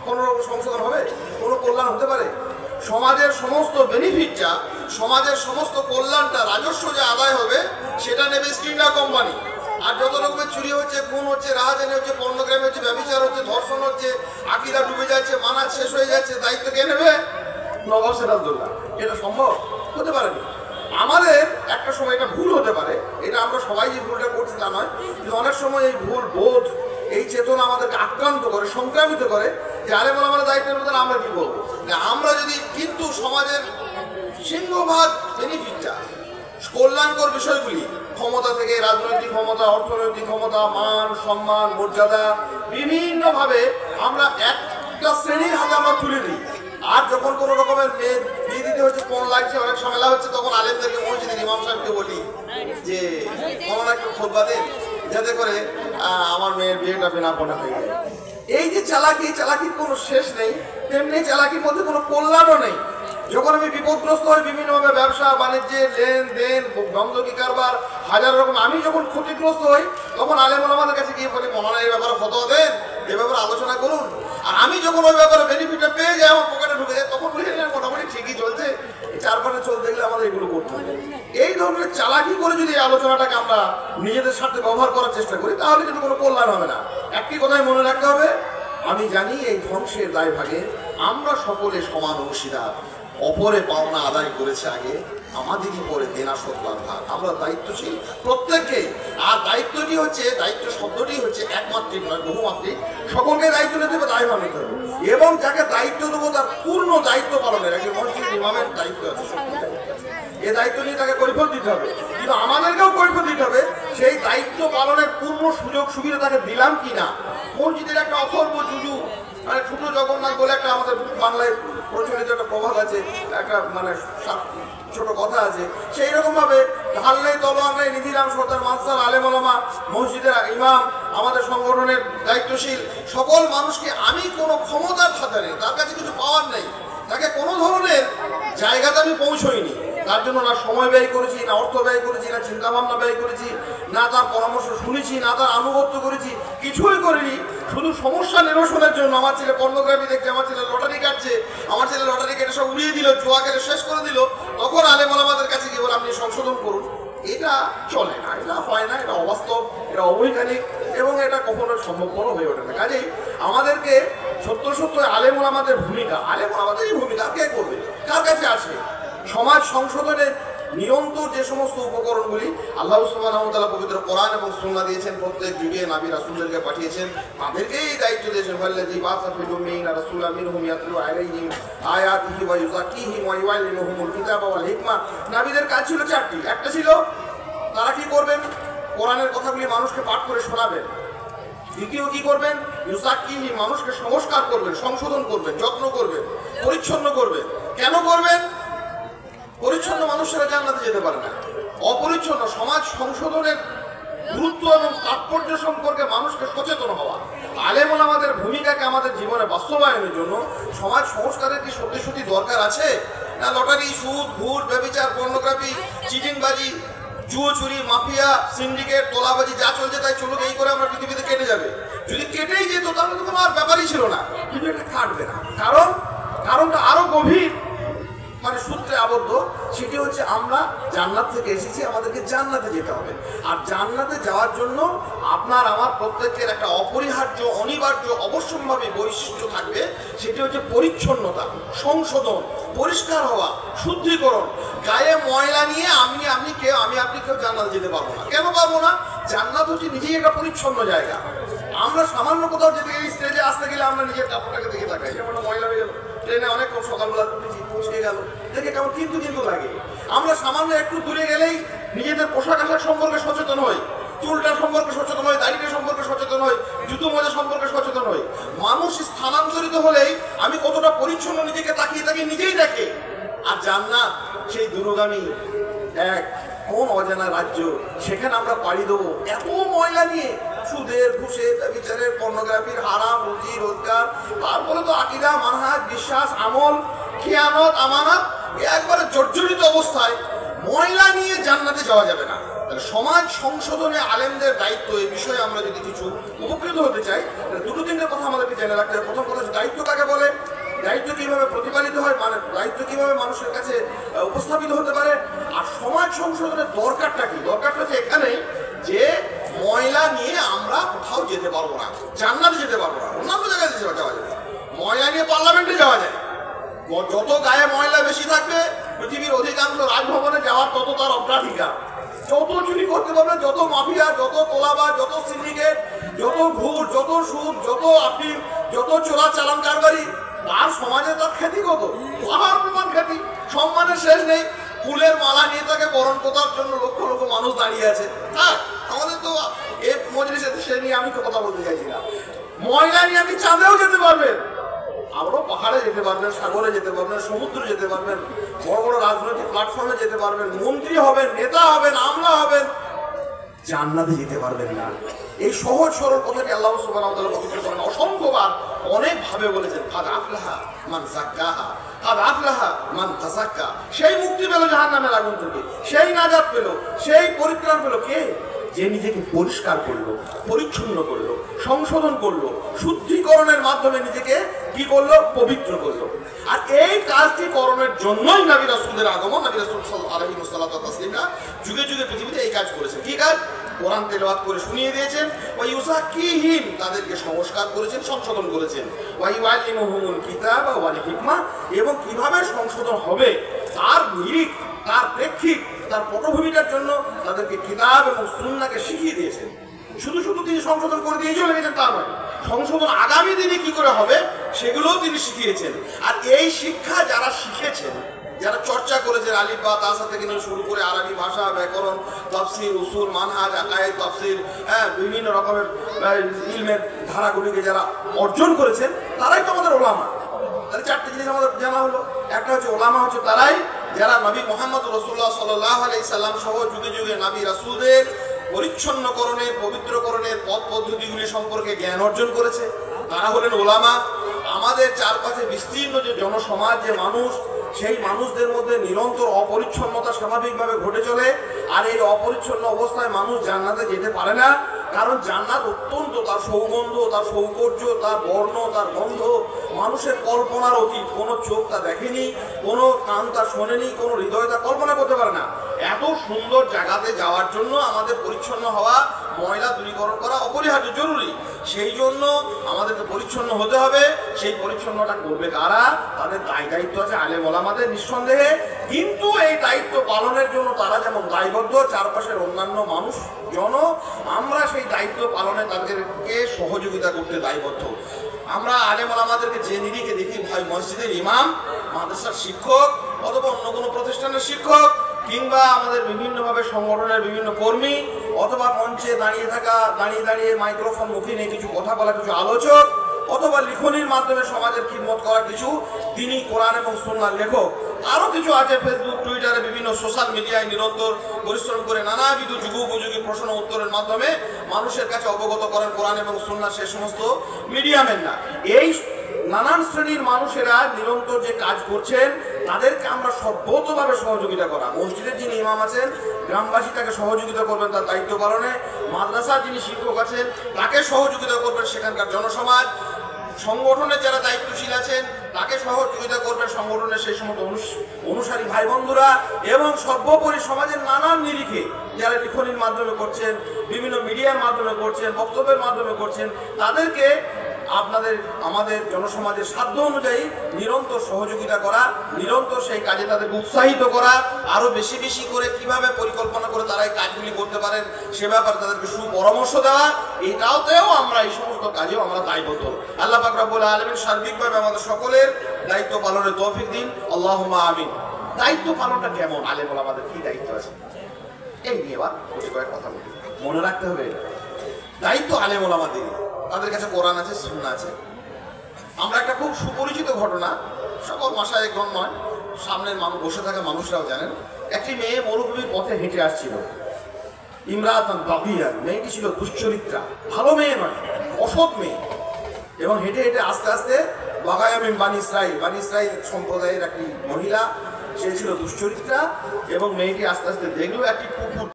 কোনো সংশোধন হবে, কোনো কল্যাণ হতে পারে? সমাজের সমস্ত বেনিফিটটা, সমাজের সমস্ত কল্যাণটা, রাজস্ব যে আদায় হবে সেটা নেবে ইস্ট ইন্ডিয়া কোম্পানি। আর যত রকমের চুরি হচ্ছে, খুন হচ্ছে, রাহাজানি হচ্ছে, পর্নোগ্রামে হচ্ছে, ব্যভিচার হচ্ছে, ধর্ষণ হচ্ছে, আকিদা ডুবে যাচ্ছে, মানাজ শেষ হয়ে যাচ্ছে, দায়িত্ব কে নেবে? নবাব সিরাজদৌল্লা। এটা সম্ভব হতে পারেনি। আমাদের একটা সময় এটা ভুল হতে পারে, এটা আমরা সবাই যে ভুলটা করছি তা নয়, কিন্তু অনেক সময় এই ভুল বোধ, এই চেতনা আমাদেরকে আক্রান্ত করে, সংক্রামিত করে যে আলেম ওলামার দায়িত্বের মধ্যে আমরা কি করবো। আমরা যদি কিন্তু সমাজের সিংহভাগ বেনিফিটটা, কল্যাণকর বিষয়গুলি, ক্ষমতা থেকে রাজনৈতিক ক্ষমতা, অর্থনৈতিক ক্ষমতা, মান সম্মান, মর্যাদা, বিভিন্নভাবে আমরা একটা শ্রেণীর হাতে আমরা তুলে দিই। আর যখন কোনো রকমের মেয়ে বিয়ে দিতে হচ্ছে, কোন লাগছে, অনেক ঝামেলা হচ্ছে, তখন আলেমদেরকে মসজিদের ইমাম সাহেবকে বলি যে কোনো একটা খোদবা দেন যাতে করে আমার মেয়ের বিয়েটা বিনা পড়া হয়ে যায়। এই যে চালাকি, চালাকির কোনো শেষ নেই, তেমনি চালাকির মধ্যে কোনো কল্যাণও নেই। যখন আমি বিপদগ্রস্ত হই বিভিন্নভাবে, ব্যবসা বাণিজ্যে লেনদেন, বন্ধকি কারবার, হাজার রকম, আমি যখন ক্ষতিগ্রস্ত হই তখন আলেম ওলামাদের কাছে গিয়ে বলি মৌলানা এই ব্যাপারে ফতোয়া দেন, এ ব্যাপারে আলোচনা করুন। আর আমি যখন ওই ব্যাপারে বেনিফিটটা পেয়ে যাই, আমার পকেটে ঢুকে যায়, তখন বলি মোটামুটি ঠিকই চলছে, চারপাশে চলতে গেলে আমাদের এগুলো করতে হবে। এই ধরনের চালাকি করে যদি এই আলোচনাটাকে আমরা নিজেদের স্বার্থে ব্যবহার করার চেষ্টা করি, তাহলে কিন্তু কোনো কল্যাণ হবে না। একটি কথাই মনে রাখতে হবে, আমি জানি এই ধ্বংসের দায় ভাগে আমরা সকলে সমান অংশীদার। অপরে পাওনা আদায় করেছে আগে, আমাদেরই পরে দেনা শোধবার ভাগ। আমরা দায়িত্বশীল প্রত্যেককে। আর দায়িত্বটি হচ্ছে, দায়িত্ব শব্দটি হচ্ছে একমাত্রিক নয়, বহুমাত্রিক। সকলকে দায়িত্ব নিতে হবে, দায়ভার নিতে হবে, এবং যাকে দায়িত্ব দেবো তার পূর্ণ দায়িত্ব পালনের, একজন মসজিদ ইমামের দায়িত্ব আছে, এই দায়িত্ব নিয়ে তাকে কৈফিয়ত দিতে হবে। কিন্তু আমাদেরকেও কৈফিয়ত দিতে হবে সেই দায়িত্ব পালনের পূর্ণ সুযোগ সুবিধা তাকে দিলাম কি না। মসজিদের একটা অথর্ব জুজু, মানে ছোট জগন্নাথ বলে একটা আমাদের বাংলায় প্রচলিত একটা প্রবাদ আছে, একটা মানে ছোট কথা আছে, সেই রকম ভাবে ঢাল নেই, তলোয়ার নেই, নিধিরাম সর্দার মানসার আলেম ওলামা, মসজিদের ইমাম, আমাদের সংগঠনের দায়িত্বশীল সকল মানুষকে আমি কোনো ক্ষমতার খাতা নেই, তার কাছে কিছু পাওয়ার নেই, তাকে কোনো ধরনের জায়গাতে আমি পৌঁছইনি, তার জন্য না সময় ব্যয় করেছি, না অর্থ ব্যয় করেছি, না চিন্তা ভাবনা ব্যয় করেছি, না তার পরামর্শ শুনেছি, না তার আনুগত্য করেছি, কিছুই করিনি। শুধু সমস্যা নিরসনের জন্য, আমার ছেলে পর্নোগ্রাফি দেখছে, আমার ছেলে লটারি কাটছে, আমার ছেলে লটারি কেটে সব উড়িয়ে দিল, জুয়া কেটে শেষ করে দিল, তখন আলেম ওলামাদের কাছে গিয়ে বলে আপনি সংশোধন করুন। এটা চলে না, এটা হয় না, এটা অবাস্তব, এটা অবৈজ্ঞানিক, এবং এটা কখনো সম্ভবপর হয়ে ওঠে না। কাজেই আমাদেরকে সত্য সত্য আলেম ওলামাদের ভূমিকা, আলেম ওলামাদেরই ভূমিকা কে করবে, কার কাছে আছে? সমাজ সংশোধনের নিরন্তর যে সমস্ত উপকরণগুলি আল্লাহ সুবহানাহু ওয়া তাআলা পবিত্র কোরআন এবং সুন্নাহ দিয়েছেন, প্রত্যেক যুগে নবী রাসূলদেরকে পাঠিয়েছেন, তাদেরকেই এই দায়িত্ব দিয়েছেন। ওয়াল্লাযী বা'আসা ফিল উম্মিয়িনা রাসূলাম মিনহুম ইয়াতলু আলাইহিম আয়াতিহি ওয়া ইউযাক্কিহিম ওয়া ইউআল্লিমুহুমুল কিতাবা ওয়াল হিকমা। নবীদের কাজ ছিল চারটি। একটা ছিল তারা কি করবেন, কোরআনের কথাগুলি মানুষকে পাঠ করে শোনাবেন। দ্বিতীয় কি করবেন, ইউযাক্কিহিম, মানুষকে সংস্কার করবেন, সংশোধন করবেন, যত্ন করবেন, পরিচ্ছন্ন করবেন। কেন করবেন? পরিচ্ছন্ন মানুষেরা জান্নাতে যেতে পারে না। অপরিচ্ছন্ন সমাজ সংশোধনের গুরুত্ব এবং তাৎপর্য সম্পর্কে মানুষকে সচেতন হওয়া। আলেম ওলামাদের ভূমিকাকে আমাদের জীবনে বাস্তবায়নের জন্য সমাজ সংস্কারের কি সত্যি সত্যি দরকার আছে? না লটারি, সুদ, ঘুষ, ব্যভিচার, পর্নোগ্রাফি, চিটিংবাজি, জুয়ো চুরি, মাফিয়া, সিন্ডিকেট, তোলাবাজি যা চলছে তাই চলুক, এই করে আমরা পৃথিবীতে কেটে যাবে। যদি কেটেই যেত তাহলে তো কোনো আর ব্যাপারই ছিল না। কিন্তু এটা কাটবে না, কারণটা আরো গভীর, মানে সূত্রে আবদ্ধ। সেটি হচ্ছে আমরা জান্নাত থেকে এসেছি, আমাদেরকে জান্নাতে যেতে হবে। আর জান্নাতে যাওয়ার জন্য আপনার আমার প্রত্যেকের একটা অপরিহার্য, অনিবার্য, অবশ্যম্ভাবী বৈশিষ্ট্য থাকবে। সেটি হচ্ছে পরিচ্ছন্নতা, সংশোধন, পরিষ্কার হওয়া, শুদ্ধিকরণ। গায়ে ময়লা নিয়ে আপনি কেউ জান্নাতে যেতে পারবো না। কেন পারবো না? জান্নাত হচ্ছে নিজেই একটা পরিচ্ছন্ন জায়গা। আমরা সামান্য কোথাও যেতে গেলে, স্টেজে আসতে গেলে আমরা নিজের কাপড়টাকে দেখে থাকাই, যেমন ময়লা হয়ে গেল, ট্রেনে অনেক সকালবেলা পৌঁছে গেল, দেখে কেমন কিন্তু লাগে। আমরা সামান্য একটু দূরে গেলেই নিজেদের পোশাক আশাক সম্পর্কে সচেতন হই, চুলটা সম্পর্কে সচেতন হই, দাড়িটা সম্পর্কে সচেতন হই, জুতো মোজা সম্পর্কে সচেতন হই। মানুষ স্থানান্তরিত হলেই আমি কতটা পরিচ্ছন্ন নিজেকে তাকিয়ে নিজেই দেখে। আর জান্নাত সেই দূরগামী এক কোন অজানা রাজ্য, সেখানে আমরা পাড়ি দেবো এত ময়লা নিয়ে, সুদের, ঘুষের, বিচারের, পর্নোগ্রাফির, হারাম, রুজি রোজগার, তারপরে তো আকীদা, মানহাজ, বিশ্বাস, আমল, খিয়ানত, আমানত, একবারে জর্জরিত অবস্থায় ময়লা নিয়ে জান্নাতে যাওয়া যাবে না। তাহলে সমাজ সংশোধনে আলেমদের দায়িত্ব, এই বিষয়ে আমরা যদি কিছু উপকৃত হতে চাই, দুটো তিনটে কথা আমাদেরকে জেনে রাখতে হবে। প্রথম কথা হচ্ছে দায়িত্ব কাকে বলে, দায়িত্ব কিভাবে প্রতিপালিত হয়, মানে দায়িত্ব কিভাবে মানুষের কাছে উপস্থাপিত হতে পারে, আর সমাজ সংশোধনের দরকারটা কি। দরকারটা হচ্ছে এখানে যে ময়লা নিয়ে আমরা কোথাও যেতে পারবো না, জান্নাতে যেতে পারবো না, অন্যান্য জায়গায় যাওয়া যাবে। ময়লা নিয়ে পার্লামেন্টে যাওয়া যায়, যত গায়ে ময়লা বেশি থাকবে পৃথিবীর অধিকাংশ রাজভবনে যাওয়ার তত তার অগ্রাধিকার। যত চুরি করতে পারবে, যত মাফিয়া, যত তোলাবাজ, যত সিন্ডিকেট, যত ঘুষ, যত সুদ, যত আপনি যত চোরা চালান কারবারি, তার সমাজে তার খ্যাতি কত, পাহাড় প্রমাণ খ্যাতি, সম্মানের শেষ নেই। ফুলের মালা নিয়ে তাকে বরণ করার জন্য লক্ষ লক্ষ মানুষ দাঁড়িয়ে আছে। হ্যাঁ, আমাদের তো এই মজলিসে সে নিয়ে আমি তো কথা বলতে চাইছি না। ময়লা নিয়ে আপনি চাঁদেও যেতে পারবেন, আবারও পাহাড়ে যেতে পারবেন, সাগরে যেতে পারবেন, সমুদ্রে যেতে পারবেন, বড় বড় রাজনৈতিক প্ল্যাটফর্মে যেতে পারবেন, মন্ত্রী হবেন, নেতা হবেন, আমলা হবেন, জান্নাতে যেতে পারবেন না। এই সহজ সরল কথাটি আল্লাহ সুবহানাহু ওয়া তাআলা পবিত্র কোরআনে অসংখ্যবার অনেক ভাবে বলেছেন। কাদ আফলাহা মান যাক্কাহা, কাদ আফলাহা মান তাযাক্কা। সেই মুক্তি পেল জাহান্নামের আগুন থেকে, সেই নাজাত পেল, সেই পরিত্রাণ পেল কে? যে নিজেকে পরিষ্কার করলো, পরিচ্ছন্ন করলো, সংশোধন করলো, শুদ্ধিকরণের মাধ্যমে নিজেকে কি করলো? পবিত্র করলো। আর এই কাজটি করণের জন্যই নবী রাসূলের আগমন। নবী রাসূল সাল্লাল্লাহু আলাইহি ওয়াসাল্লাম যুগে যুগে পৃথিবীতে এই কাজ করেছেন। কি কাজ? কোরআন তেলাওয়াত করে শুনিয়ে দিয়েছেন, ওয়া ইউযাক্কিহিম, তাদেরকে সংস্কার করেছেন, সংশোধন করেছেন, ওয়া ইউআল্লিমুহুমুল কিতাবা ওয়াল হিকমা, এবং কিভাবে সংশোধন হবে তার নিরিখ, তার প্রেক্ষিত, তার পটভূমিকার জন্য তাদেরকে কিতাব এবং সুন্নাহকে শিখিয়ে দিয়েছেন। শুধু শুধু তিনি সংশোধন করে দিয়ে চলে গেছেন তা নয়, সংশোধন আগামী দিনে কি করে হবে সেগুলোও তিনি শিখিয়েছেন। আর এই শিক্ষা যারা শিখেছেন, যারা চর্চা করেছেন, আলিফ বা তাসা থেকে শুরু করে আরবি ভাষা, ব্যাকরণ, তাফসীর, উসুল, মানহাজ, আকায়েদ, তাফসীর, বিভিন্ন রকমের ইলমের ধারাগুলিকে যারা অর্জন করেছেন, তারাই তো আমাদের ওলামা। তাহলে চারটি জিনিস আমাদের জানা হলো। একটা হচ্ছে ওলামা হচ্ছে তারাই যারা নবী মুহাম্মদ রাসূলুল্লাহ সাল্লাল্লাহু আলাইহি সাল্লাম সহ যুগে যুগে নবী রাসূলদের পরিচ্ছন্নকরণের, পবিত্রকরণের পথ পদ্ধতিগুলি সম্পর্কে জ্ঞান অর্জন করেছে, তারা হলেন ওলামা। আমাদের চারপাশে বিস্তীর্ণ যে জনসমাজ, যে মানুষ, সেই মানুষদের মধ্যে নিরন্তর অপরিচ্ছন্নতা স্বাভাবিকভাবে ঘটে চলে। আর এই অপরিচ্ছন্ন অবস্থায় মানুষ জান্নাতে যেতে পারে না, কারণ জান্নাত অত্যন্ত, তার সৌগন্ধ, তার সৌকর্য, তার বর্ণ, তার গন্ধ মানুষের কল্পনার অতীত। কোনো চোখ তা দেখেনি, কোনো কান তা শোনেনি, কোনো হৃদয় তা কল্পনা করতে পারে না। এত সুন্দর জায়গাতে যাওয়ার জন্য আমাদের পরিচ্ছন্ন হওয়া, ময়লা দূরীকরণ করা অপরিহার্য, জরুরি। সেই জন্য আমাদেরকে পরিচ্ছন্ন হতে হবে। সেই পরিচ্ছন্নতা করবে কারা? তাদের দায়িত্ব আছে আলেম ওলামাদের, নিঃসন্দেহে। কিন্তু এই দায়িত্ব পালনের জন্য তারা যেমন দায়বদ্ধ, চারপাশের অন্যান্য মানুষ আমরা সেই দায়িত্ব পালনে তাদেরকে সহযোগিতা করতে দায়বদ্ধ। আমরা আলেম ওলামাদেরকে যে নিরিখে দেখি, ভাই মসজিদের ইমাম, মাদ্রাসার শিক্ষক, অথবা অন্য কোনো প্রতিষ্ঠানের শিক্ষক, কিংবা আমাদের বিভিন্নভাবে সংগঠনের বিভিন্ন কর্মী, অথবা মঞ্চে দাঁড়িয়ে থাকা, দাঁড়িয়ে মাইক্রোফোন মুখে নিয়ে কিছু কথা বলা কিছু আলোচক, অথবা লিখনির মাধ্যমে সমাজের খিদমত করা কিছু দিনী কোরআন এবং সুন্নাহর লেখক, আরো কিছু আছে ফেসবুক, টুইটারে, বিভিন্ন সোশ্যাল মিডিয়ায় নিরন্তর পরিশ্রম করে নানাবিধ যুগোপযোগী প্রশ্ন উত্তরের মাধ্যমে মানুষের কাছে অবগত করেন কোরআন এবং সুন্নাহ, সে সমস্ত মিডিয়ামেন না। এই নানান শ্রেণীর মানুষেরা নিরন্তর যে কাজ করছেন, তাদেরকে আমরা সর্বতভাবে সহযোগিতা করা। মসজিদের যিনি ইমাম আছেন, গ্রামবাসী তাকে সহযোগিতা করবেন তার দায়িত্ব পালনে। মাদ্রাসার যিনি শিক্ষক আছেন, তাকে সহযোগিতা করবেন সেখানকার জনসমাজ। সংগঠনের যারা দায়িত্বশীল আছেন, তাকে সহযোগিতা করবেন সংগঠনের সেই সমস্ত অনুসারী ভাই বন্ধুরা। এবং সর্বোপরি সমাজের নানান নিরিখে যারা লিখনির মাধ্যমে করছেন, বিভিন্ন মিডিয়ার মাধ্যমে করছেন, বক্তব্যের মাধ্যমে করছেন, তাদেরকে আমাদের জনসমাজের সাধ্য অনুযায়ী নিরন্তর সহযোগিতা করা, নিরন্তর সেই কাজে তাদেরকে উৎসাহিত করা, আরো বেশি বেশি করে কিভাবে পরিকল্পনা করে তারা এই কাজগুলি করতে পারেন সে ব্যাপারে তাদেরকে সুপরামর্শ দেওয়া। এটাতেও আমরা, এই সমস্ত কাজেও আমরা দায়বদ্ধ। আল্লাহ পাক রব্বুল আলামিন সার্বিকভাবে আমাদের সকলের দায়িত্ব পালনের তৌফিক দিন, আল্লাহুম্মা আমিন। দায়িত্ব পালনটা কেমন, আলেম ওলামাদের কি দায়িত্ব আছে, এই নিয়ে এবার কয়েক কথা বলি। মনে রাখতে হবে দায়িত্ব আলেম ওলামাদের, তাদের কাছে কোরআন আছে, সুন্নাহ আছে। আমরা একটা খুব সুপরিচিত ঘটনা, সকল মাশায়েখগণ নয়, সামনের মানুষ, বসে থাকা মানুষরাও জানেন। একটি মেয়ে মরুভূমির পথে হেঁটে আসছিল, ইমরাতান বাগিয়া, মেয়েটি ছিল দুশ্চরিত্রা, ভালো মেয়ে নয়, অসৎ মেয়ে। এবং হেঁটে হেঁটে আস্তে আস্তে বাগায়া মিন বানি ইসরাইল সম্প্রদায়ের একটি মহিলা, সে ছিল দুশ্চরিত্রা। এবং মেয়েটি আস্তে আস্তে দেখলো একটি কুকুর